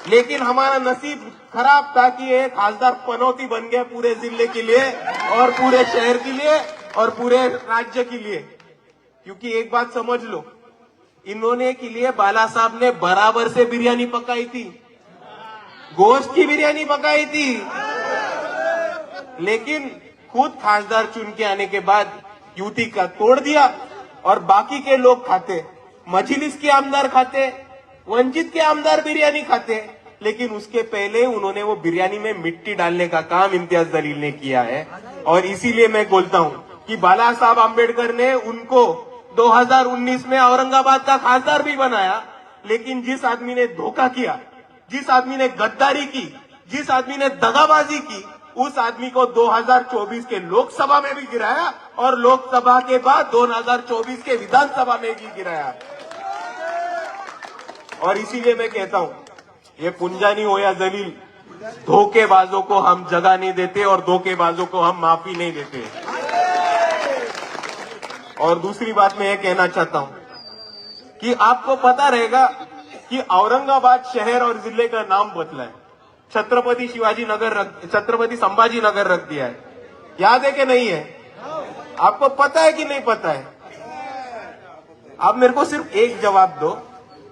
लेकिन हमारा नसीब खराब था कि ये खासदार पनौती बन गया पूरे जिले के लिए और पूरे शहर के लिए और पूरे राज्य के लिए। क्योंकि एक बात समझ लो, इन्होंने के लिए बाला साहब ने बराबर से बिरयानी पकाई थी, गोश्त की बिरयानी पकाई थी, लेकिन खुद खासदार चुन के आने के बाद यूटी का तोड़ दिया और बाकी के लोग खाते, मजलिस के आमदार खाते, वंचित के आमदार बिरयानी खाते, लेकिन उसके पहले उन्होंने वो बिरयानी में मिट्टी डालने का काम इम्तियाज जलील ने किया है। और इसीलिए मैं बोलता हूं कि बाला साहब आंबेडकर ने उनको 2019 में औरंगाबाद का खासदार भी बनाया, लेकिन जिस आदमी ने धोखा किया, जिस आदमी ने गद्दारी की, जिस आदमी ने दगाबाजी की, उस आदमी को 2024 के लोकसभा में भी गिराया और लोकसभा के बाद 2024 के विधानसभा में भी गिराया। और इसीलिए मैं कहता हूं, ये पुंजानी हो या जलील, धोखेबाजों को हम जगह नहीं देते और धोखेबाजों को हम माफी नहीं देते। और दूसरी बात मैं ये कहना चाहता हूं कि आपको पता रहेगा कि औरंगाबाद शहर और जिले का नाम बदला है, छत्रपति संभाजी नगर रख दिया है। याद है कि नहीं है? आपको पता है कि नहीं पता है? आप मेरे को सिर्फ एक जवाब दो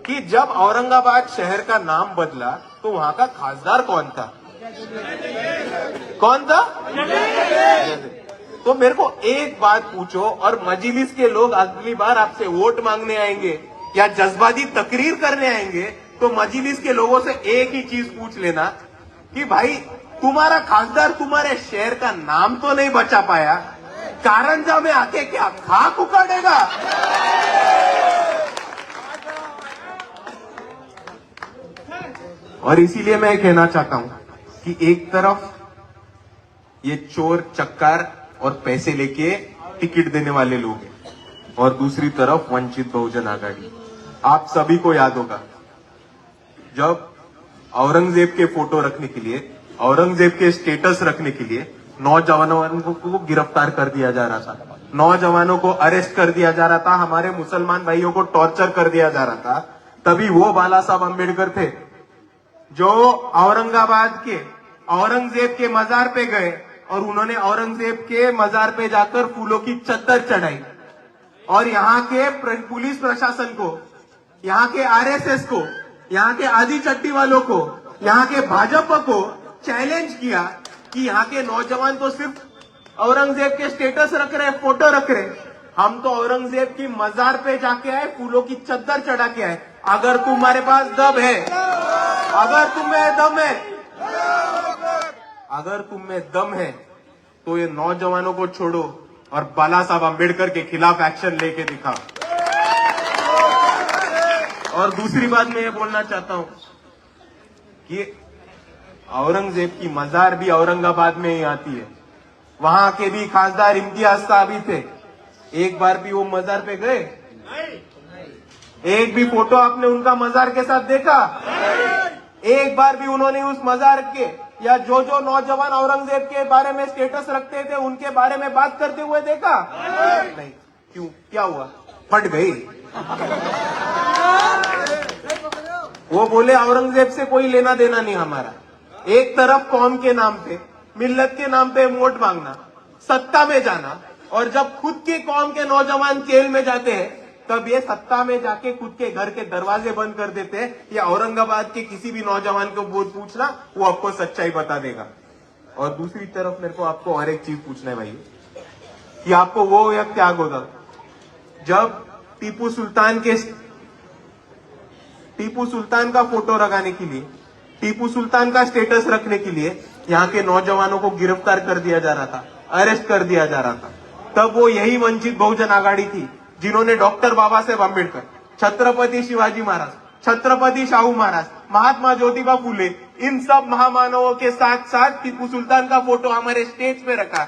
कि जब औरंगाबाद शहर का नाम बदला तो वहां का खासदार कौन था? कौन था? तो मेरे को एक बात पूछो, और मजलिस के लोग अगली बार आपसे वोट मांगने आएंगे या जज्बाती तकरीर करने आएंगे तो मजलिस के लोगों से एक ही चीज पूछ लेना कि भाई तुम्हारा खासदार तुम्हारे शहर का नाम तो नहीं बचा पाया, कारंजा में आके क्या खाक उखाड़ेगा? और इसीलिए मैं कहना चाहता हूं कि एक तरफ ये चोर चक्कार और पैसे लेके टिकट देने वाले लोग हैं और दूसरी तरफ वंचित बहुजन आघाड़ी। आप सभी को याद होगा जब औरंगजेब के फोटो रखने के लिए, औरंगजेब के स्टेटस रखने के लिए नौजवानों को गिरफ्तार कर दिया जा रहा था, नौजवानों को अरेस्ट कर दिया जा रहा था, हमारे मुसलमान भाइयों को टॉर्चर कर दिया जा रहा था, तभी वो बाला साहब अम्बेडकर थे जो औरंगाबाद के औरंगजेब के मजार पे गए और उन्होंने औरंगजेब के मजार पे जाकर फूलों की चद्दर चढ़ाई और यहाँ के पुलिस प्रशासन को, यहाँ के आरएसएस को, यहाँ के आदि चट्टी वालों को, यहाँ के भाजपा को चैलेंज किया कि यहाँ के नौजवान तो सिर्फ औरंगजेब के स्टेटस रख रहे, फोटो रख रहे, हम तो औरंगजेब की मजार पे जाके आए, फूलों की चद्दर चढ़ा के आए। अगर तुम्हारे पास दम है, अगर तुम्हें दम है, अगर तुम में दम है तो ये नौजवानों को छोड़ो और बाला साहब अम्बेडकर के खिलाफ एक्शन लेके दिखाओ। और दूसरी बात मैं ये बोलना चाहता हूं कि औरंगजेब की मजार भी औरंगाबाद में ही आती है, वहां के भी खासदार इम्तियाज साहब ही थे। एक बार भी वो मजार पे गए? एक भी फोटो आपने उनका मजार के साथ देखा? एक बार भी उन्होंने उस मजार के या जो जो नौजवान औरंगजेब के बारे में स्टेटस रखते थे उनके बारे में बात करते हुए देखा? नहीं। क्यों? क्या हुआ? फट गई। वो बोले औरंगजेब से कोई लेना देना नहीं हमारा। एक तरफ कौम के नाम पे, मिल्लत के नाम पे वोट मांगना, सत्ता में जाना, और जब खुद के कौम के नौजवान जेल में जाते हैं तब ये सत्ता में जाके खुद के घर के दरवाजे बंद कर देते हैं। या औरंगाबाद के किसी भी नौजवान को वोट पूछना, वो आपको सच्चाई बता देगा। और दूसरी तरफ मेरे को आपको और एक चीज पूछना है भाई कि आपको वो या त्याग होगा जब टीपू सुल्तान का फोटो लगाने के लिए, टीपू सुल्तान का स्टेटस रखने के लिए यहाँ के नौजवानों को गिरफ्तार कर दिया जा रहा था, अरेस्ट कर दिया जा रहा था। तब वो यही वंचित बहुजन आघाड़ी थी जिन्होंने डॉक्टर बाबा साहेब अम्बेडकर, छत्रपति शिवाजी महाराज, छत्रपति शाहू महाराज, महात्मा ज्योतिबा फूले, इन सब महामानवों के साथ साथ टीपू सुल्तान का फोटो हमारे स्टेज पे रखा,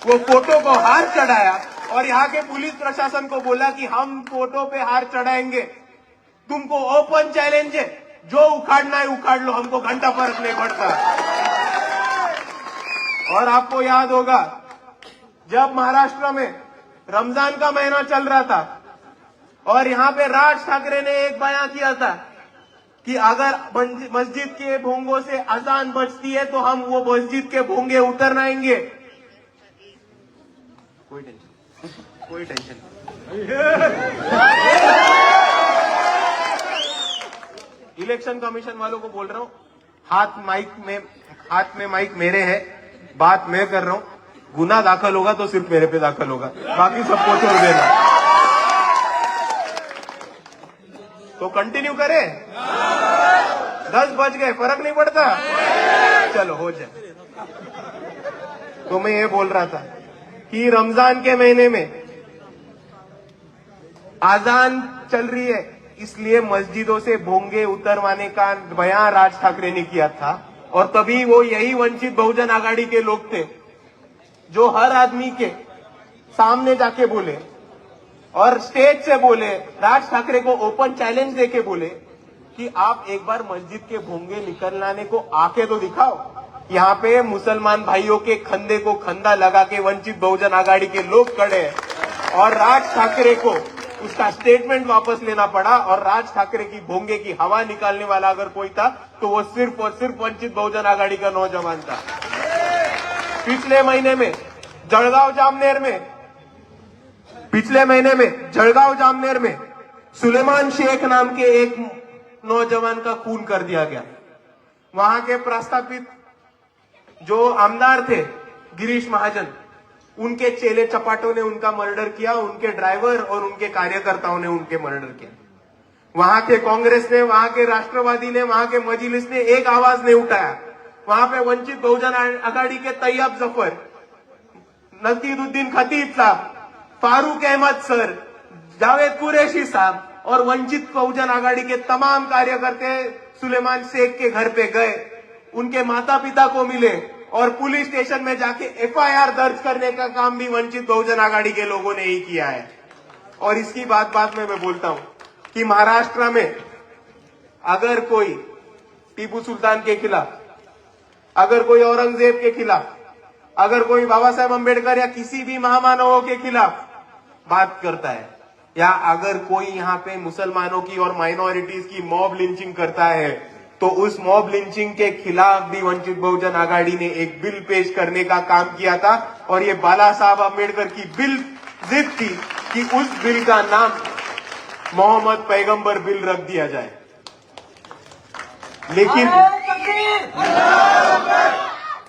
वो फोटो को हार चढ़ाया और यहाँ के पुलिस प्रशासन को बोला कि हम फोटो पे हार चढ़ाएंगे, तुमको ओपन चैलेंज है, जो उखाड़ना है उखाड़ लो, हमको घंटा फर्क नहीं पड़ता। और आपको याद होगा जब महाराष्ट्र में रमजान का महीना चल रहा था और यहाँ पे राज ठाकरे ने एक बयान किया था कि अगर मस्जिद के भोंगों से अजान बजती है तो हम वो मस्जिद के भोंगे उतर आएंगे। कोई टेंशन इलेक्शन कमीशन वालों को बोल रहा हूं, हाथ में माइक मेरे है, बात मैं कर रहा हूं, गुना दाखिल होगा तो सिर्फ मेरे पे दाखिल होगा, बाकी सबको छोड़ देना। तो कंटिन्यू करें, 10 बज गए, फर्क नहीं पड़ता, चलो हो जाए। तो मैं ये बोल रहा था कि रमजान के महीने में आजान चल रही है, इसलिए मस्जिदों से भोंगे उतरवाने का बयान राज ठाकरे ने किया था। और तभी वो यही वंचित बहुजन आघाड़ी के लोग थे जो हर आदमी के सामने जाके बोले और स्टेज से बोले, राज ठाकरे को ओपन चैलेंज देके बोले कि आप एक बार मस्जिद के भोंगे निकलने को आके तो दिखाओ। यहाँ पे मुसलमान भाइयों के खंधे को खंधा लगा के वंचित बहुजन आघाड़ी के लोग खड़े हैं और राज ठाकरे को उसका स्टेटमेंट वापस लेना पड़ा। और राज ठाकरे की भोंगे की हवा निकालने वाला अगर कोई था तो वो सिर्फ और सिर्फ वंचित बहुजन आघाड़ी का नौजवान था। पिछले महीने में जळगाव जामनेर में सुलेमान शेख नाम के एक नौजवान का खून कर दिया गया। वहां के प्रस्तापित जो आमदार थे गिरीश महाजन, उनके चेले चपाटों ने उनका मर्डर किया, उनके ड्राइवर और उनके कार्यकर्ताओं ने उनके मर्डर किया। वहां के कांग्रेस ने, वहां के राष्ट्रवादी ने, वहां के मजलिस ने एक आवाज नहीं उठाया। वहां पे वंचित बहुजन आघाड़ी के तैयब जफर, नसीरुद्दीन खतीब साहब, फारूक अहमद सर, जावेद कुरैशी साहब और वंचित बहुजन आघाड़ी के तमाम कार्यकर्ता सुलेमान शेख के घर पे गए, उनके माता पिता को मिले और पुलिस स्टेशन में जाके एफआईआर दर्ज करने का काम भी वंचित बहुजन आघाड़ी के लोगों ने ही किया है। और इसकी बात में मैं बोलता हूं कि महाराष्ट्र में अगर कोई टीपू सुल्तान के खिलाफ, अगर कोई औरंगजेब के खिलाफ, अगर कोई बाबा साहेब अंबेडकर या किसी भी महामानवों के खिलाफ बात करता है, या अगर कोई यहाँ पे मुसलमानों की और माइनॉरिटीज की मॉब लिंचिंग करता है, तो उस मॉब लिंचिंग के खिलाफ भी वंचित बहुजन आघाड़ी ने एक बिल पेश करने का काम किया था। और ये बाला साहब अंबेडकर की बिल जिद थी कि उस बिल का नाम मोहम्मद पैगंबर बिल रख दिया जाए।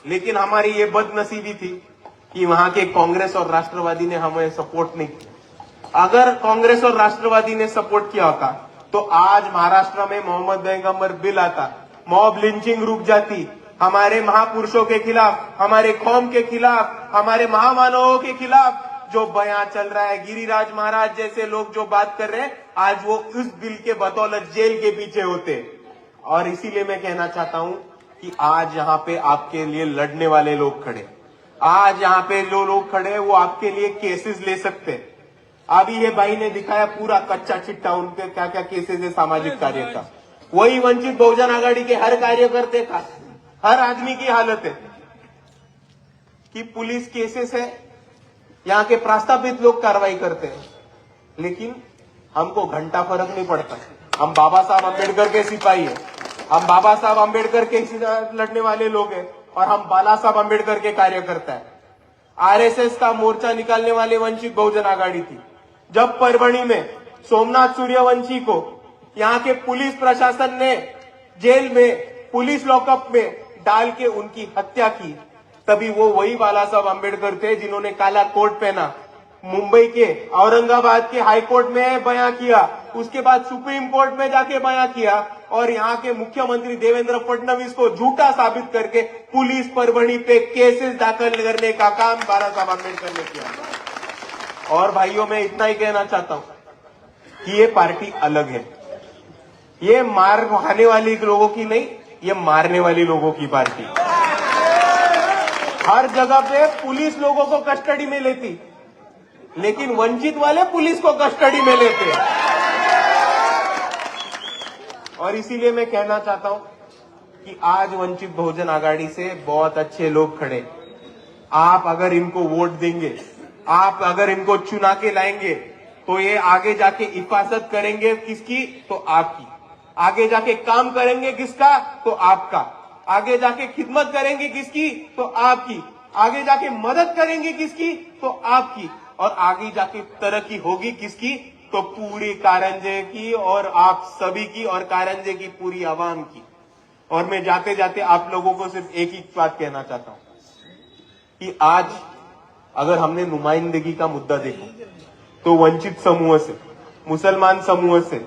लेकिन हमारी ये बदनसीबी थी कि वहां के कांग्रेस और राष्ट्रवादी ने हमें सपोर्ट नहीं किया। अगर कांग्रेस और राष्ट्रवादी ने सपोर्ट किया होता तो आज महाराष्ट्र में मोहम्मद पैगंबर बिल आता, मॉब लिंचिंग रुक जाती, हमारे महापुरुषों के खिलाफ, हमारे कौम के खिलाफ, हमारे महामानवों के खिलाफ जो बयान चल रहा है, गिरिराज महाराज जैसे लोग जो बात कर रहे हैं, आज वो उस बिल के बदौलत जेल के पीछे होते। और इसीलिए मैं कहना चाहता हूं कि आज यहाँ पे आपके लिए लड़ने वाले लोग खड़े, आज यहाँ पे जो लोग खड़े हैं वो आपके लिए केसेस ले सकते हैं। अभी ये भाई ने दिखाया पूरा कच्चा चिट्ठा, उनके क्या क्या केसेस है सामाजिक कार्य का। वही वंचित बहुजन आघाड़ी के हर कार्यकर्ते का, हर आदमी की हालत है कि पुलिस केसेस है, यहाँ के प्रस्तापित लोग कार्रवाई करते हैं, लेकिन हमको घंटा फर्क नहीं पड़ता। हम बाबा साहब अंबेडकर के सिपाही है, हम बाबा साहब अंबेडकर के लड़ने वाले लोग हैं और हम बाला साहब अंबेडकर के कार्यकर्ता है। आरएसएस का मोर्चा निकालने वाले वंचित बहुजन आघाड़ी थी। जब परभणी में सोमनाथ सूर्यवंशी को यहाँ के पुलिस प्रशासन ने जेल में, पुलिस लॉकअप में डाल के उनकी हत्या की, तभी वो वही बाला साहब अंबेडकर थे जिन्होंने काला कोट पहना, मुंबई के, औरंगाबाद के हाई कोर्ट में बयां किया, उसके बाद सुप्रीम कोर्ट में जाके बयां किया और यहाँ के मुख्यमंत्री देवेंद्र फडणवीस को झूठा साबित करके पुलिस परभणी पे केसेस दाखिल करने का काम बाला साहब अंबेडकर ने किया। और भाइयों, मैं इतना ही कहना चाहता हूं कि ये पार्टी अलग है, ये मार खाने वाले लोगों की नहीं, ये मारने वाले लोगों की पार्टी। हर जगह पे पुलिस लोगों को कस्टडी में लेती, लेकिन वंचित वाले पुलिस को कस्टडी में लेते। और इसीलिए मैं कहना चाहता हूं कि आज वंचित बहुजन आघाड़ी से बहुत अच्छे लोग खड़े। आप अगर इनको वोट देंगे, आप अगर इनको चुना के लाएंगे, तो ये आगे जाके हिफाजत करेंगे किसकी? तो आपकी। आगे जाके काम करेंगे किसका? तो आपका। आगे जाके खिदमत करेंगे किसकी? तो आपकी। आगे जाके मदद करेंगे किसकी? तो आपकी। और आगे जाके तरक्की होगी किसकी? तो पूरी कारंजे की और आप सभी की और कारंजे की पूरी आवाम की। और मैं जाते जाते आप लोगों को सिर्फ एक ही बात कहना चाहता हूं कि आज अगर हमने नुमाइंदगी का मुद्दा देखा तो वंचित समूह से, मुसलमान समूह से,